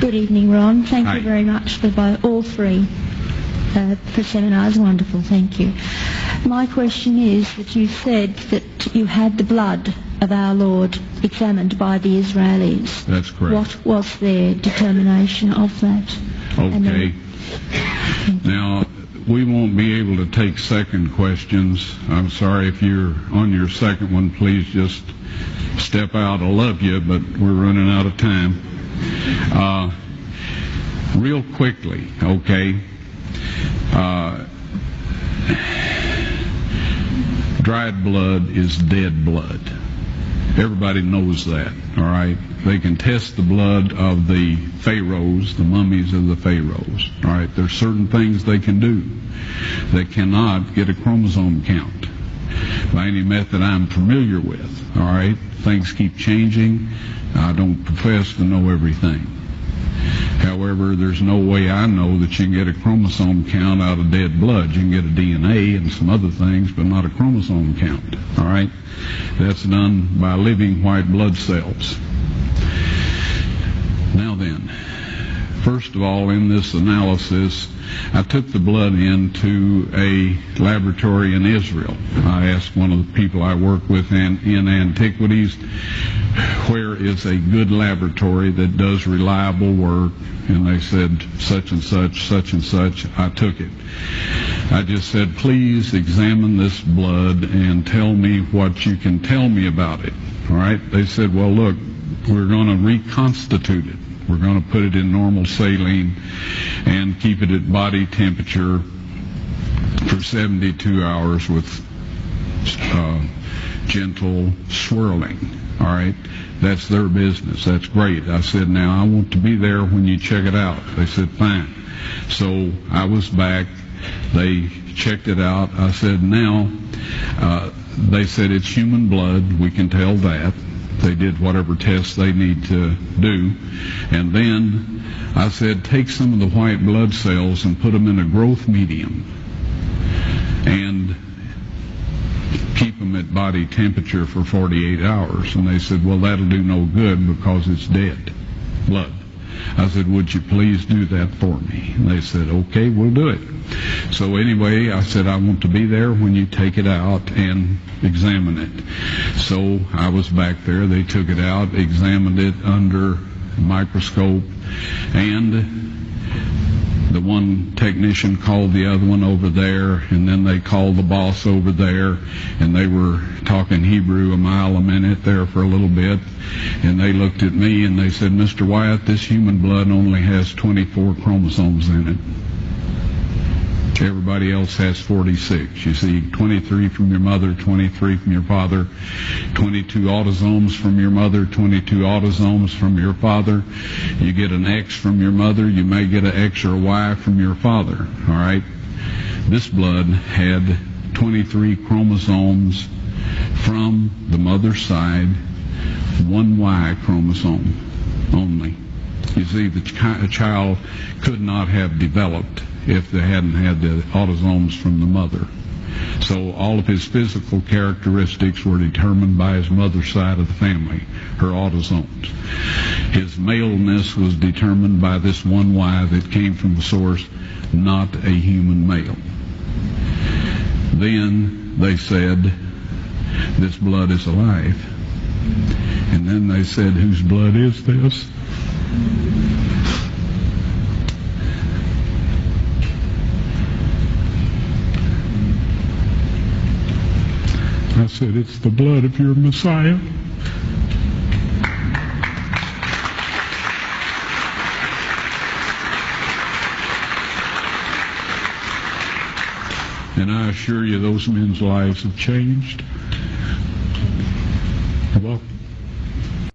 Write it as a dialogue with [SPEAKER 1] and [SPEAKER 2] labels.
[SPEAKER 1] Good evening, Ron. Thank
[SPEAKER 2] Hi.
[SPEAKER 1] you very much for all three for seminars. Wonderful, thank you. My question is that you said that you had the blood of our Lord examined by the Israelis.
[SPEAKER 2] That's correct.
[SPEAKER 1] What was their determination of that?
[SPEAKER 2] Okay. Now, we won't be able to take second questions. I'm sorry if you're on your second one. Please just step out. I love you, but we're running out of time. Real quickly, okay. Dried blood is dead blood. Everybody knows that, all right? They can test the blood of the pharaohs, the mummies of the pharaohs, all right? There's certain things they can do. They cannot get a chromosome count by any method I'm familiar with, all right? Things keep changing. I don't profess to know everything. However, there's no way I know that you can get a chromosome count out of dead blood. You can get a DNA and some other things, but not a chromosome count, all right? That's done by living white blood cells. Now then, first of all, in this analysis, I took the blood into a laboratory in Israel. I asked one of the people I work with in antiquities, where is a good laboratory that does reliable work? And they said, such and such, such and such. I took it. I just said, please examine this blood and tell me what you can tell me about it. All right? They said, well, look, we're going to reconstitute it. We're going to put it in normal saline and keep it at body temperature for 72 hours with gentle swirling. All right? That's their business. That's great. I said, now I want to be there when you check it out. They said, fine. So I was back. They checked it out. I said, now, they said it's human blood. We can tell that. They did whatever tests they need to do. And then I said, take some of the white blood cells and put them in a growth medium and keep them at body temperature for 48 hours. And they said, well, that'll do no good because it's dead blood. I said, would you please do that for me? And they said, okay, we'll do it. So anyway, I said, I want to be there when you take it out and examine it. So I was back there. They took it out, examined it under a microscope, and the one technician called the other one over there, and then they called the boss over there, and they were talking Hebrew a mile a minute there for a little bit, and they looked at me and they said, Mr. Wyatt, this human blood only has 24 chromosomes in it. Everybody else has 46. You see, 23 from your mother, 23 from your father, 22 autosomes from your mother, 22 autosomes from your father. You get an X from your mother, you may get an X or a Y from your father, all right? This blood had 23 chromosomes from the mother's side, one Y chromosome only. You see, the child could not have developed if they hadn't had the autosomes from the mother. So all of his physical characteristics were determined by his mother's side of the family, her autosomes. His maleness was determined by this one Y that came from the source, not a human male. Then they said, this blood is alive. And then they said, whose blood is this? I said, it's the blood of your Messiah. And I assure you, those men's lives have changed. You're welcome.